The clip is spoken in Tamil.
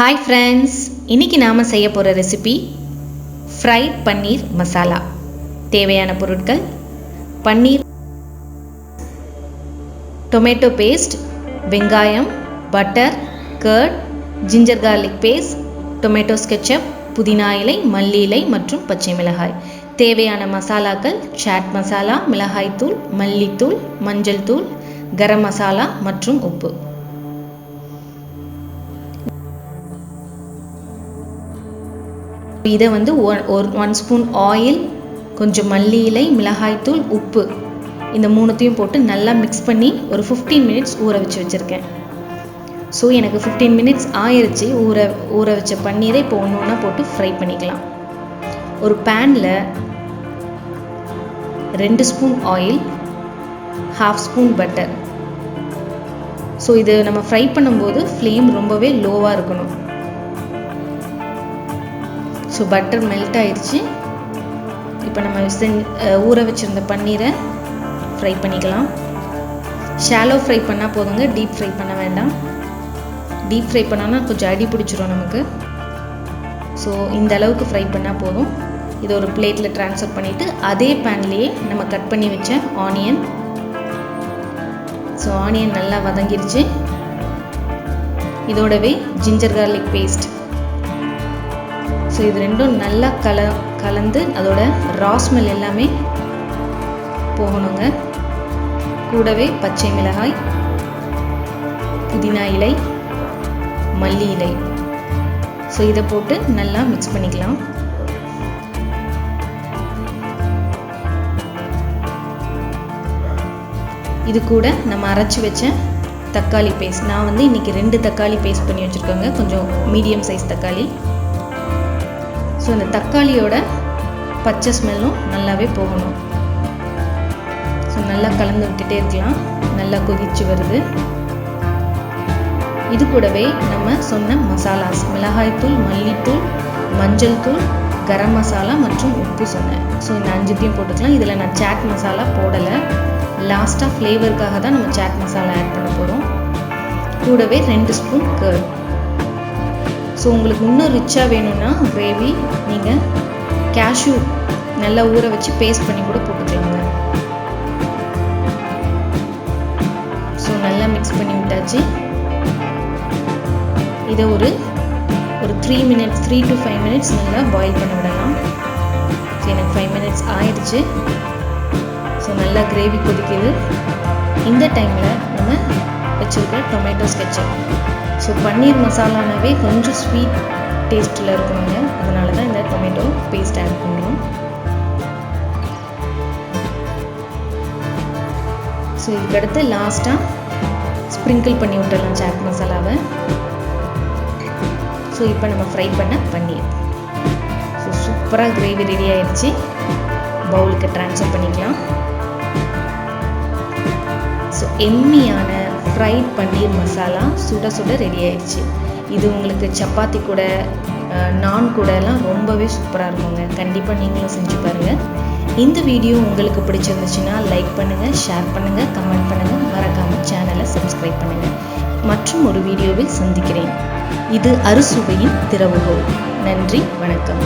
Hi friends, இன்னைக்கு நாம செய்ய போற ரெசிபி ஃப்ரைட் பன்னீர் மசாலா. தேவையான பொருட்கள்: பன்னீர், டொமேட்டோ பேஸ்ட், வெங்காயம், butter, curd, ginger garlic paste, tomato ketchup, புதினா இலை, மல்லி இலை மற்றும் பச்சை மிளகாய். தேவையான மசாலாக்கள்: சாட் மசாலா, மிளகாய் தூள், மல்லித்தூள், மஞ்சள் தூள், கரம் மசாலா மற்றும் உப்பு. இதை வந்து 1 ஸ்பூன் ஆயில், கொஞ்சம் மல்லி இலை, மிளகாய்த்தூள், உப்பு இந்த மூணுத்தையும் போட்டு நல்லா மிக்ஸ் பண்ணி ஒரு 15 மினிட்ஸ் ஊற வச்சுருக்கேன். ஸோ எனக்கு 15 மினிட்ஸ் ஆயிடுச்சு. ஊற வச்ச பன்னீரை இப்போ ஒன்று ஒன்றா போட்டு ஃப்ரை பண்ணிக்கலாம். ஒரு பேனில் 2 spoon oil, 1/2 spoon butter. So இது நம்ம ஃப்ரை பண்ணும்போது ஃப்ளேம் ரொம்பவே லோவாக இருக்கணும். ஸோ பட்டர் மெல்ட் ஆயிடுச்சு. இப்போ நம்ம ஊற வச்சுருந்த பன்னீரை ஃப்ரை பண்ணிக்கலாம். ஷாலோ ஃப்ரை பண்ணால் போதுங்க, டீப் ஃப்ரை பண்ண வேண்டாம். டீப் ஃப்ரை பண்ணோன்னா கொஞ்சம் அடி பிடிச்சிரும் நமக்கு. ஸோ இந்த அளவுக்கு ஃப்ரை பண்ணால் போதும். இதை ஒரு பிளேட்டில் ட்ரான்ஸ்ஃபர் பண்ணிவிட்டு அதே பேன்லேயே நம்ம கட் பண்ணி வச்ச ஆனியன். ஸோ ஆனியன் நல்லா வதங்கிருச்சு. இதோடவே ஜிஞ்சர் கார்லிக் பேஸ்ட். ஸோ இது ரெண்டும் நல்லா கலந்து அதோட ரா ஸ்மெல் எல்லாமே போகணுங்க. கூடவே பச்சை மிளகாய், புதினா இலை, மல்லி இலை. ஸோ இதை போட்டு நல்லா மிக்ஸ் பண்ணிக்கலாம். இது கூட நம்ம அரைச்சி வச்ச தக்காளி பேஸ்ட். நான் வந்து இன்றைக்கி 2 தக்காளி பேஸ்ட் பண்ணி வச்சுருக்கேங்க, கொஞ்சம் மீடியம் சைஸ் தக்காளி. ஸோ இந்த தக்காளியோட பச்சை ஸ்மெல்லும் நல்லாவே போகணும். ஸோ நல்லா கலந்து விட்டுட்டே இருக்கலாம். நல்லா கொதிச்சு வருது. இது கூடவே நம்ம சொன்ன மசாலாஸ்: மிளகாய்த்தூள், மல்லித்தூள், மஞ்சள் தூள், கரம் மசாலா மற்றும் உப்பு சொன்னேன். ஸோ இந்த 5த்தையும் போட்டுக்கலாம். இதில் நான் சாட் மசாலா போடலை. லாஸ்ட்டாக ஃப்ளேவருக்காக தான் நம்ம சாட் மசாலா ஆட் பண்ண போகிறோம். கூடவே 2 ஸ்பூன் கர்ட். ஸோ உங்களுக்கு இன்னும் ரிச்சாக வேணும்னா கிரேவி நீங்கள் கேஷ்யூ நல்லா ஊற வச்சு பேஸ்ட் பண்ணி கூட போட்டுக்கலாங்க. ஸோ நல்லா மிக்ஸ் பண்ணி விட்டாச்சு. இதை ஒரு 3 to 5 மினிட்ஸ் நல்லா பாயில் பண்ண விடலாம். ஸோ எனக்கு 5 மினிட்ஸ் ஆயிடுச்சு. ஸோ நல்லா கிரேவி கொதிக்குது. இந்த டைமில் நம்ம வச்சுருக்க டொமேட்டோ கெச்சப். ஸோ பன்னீர் மசாலானாவே கொஞ்சம் ஸ்வீட் டேஸ்ட்டில் இருக்கணுங்க. அதனால தான் இந்த டொமேட்டோ பேஸ்ட் ஆட் பண்ணுறோம். ஸோ இதுக்கடுத்து லாஸ்ட்டாக ஸ்ப்ரிங்கிள் பண்ணி விட்டுடலாம் சாட் மசாலாவை. ஸோ இப்போ நம்ம ஃப்ரை பண்ண பன்னீர். ஸோ சூப்பராக கிரேவி ரெடி ஆயிடுச்சு. பவுலுக்கு ட்ரான்ஸ்ஃபர் பண்ணிக்கலாம். ஸோ எம்மியான ஃப்ரைட் பன்னீர் மசாலா சுட சுட ரெடி ஆயிடுச்சு. இது உங்களுக்கு சப்பாத்தி கூட, நான் கூட எல்லாம் ரொம்பவே சூப்பராக இருக்குங்க. கண்டிப்பாக நீங்களும் செஞ்சு பாருங்கள். இந்த வீடியோ உங்களுக்கு பிடிச்சிருந்துச்சுன்னா லைக் பண்ணுங்கள், ஷேர் பண்ணுங்கள், கமெண்ட் பண்ணுங்கள். மறக்காமல் சேனலை சப்ஸ்கிரைப் பண்ணுங்கள். மற்றும் ஒரு வீடியோவில் சந்திக்கிறேன். இது அறுசுவையின் திறவுகோல். நன்றி, வணக்கம்.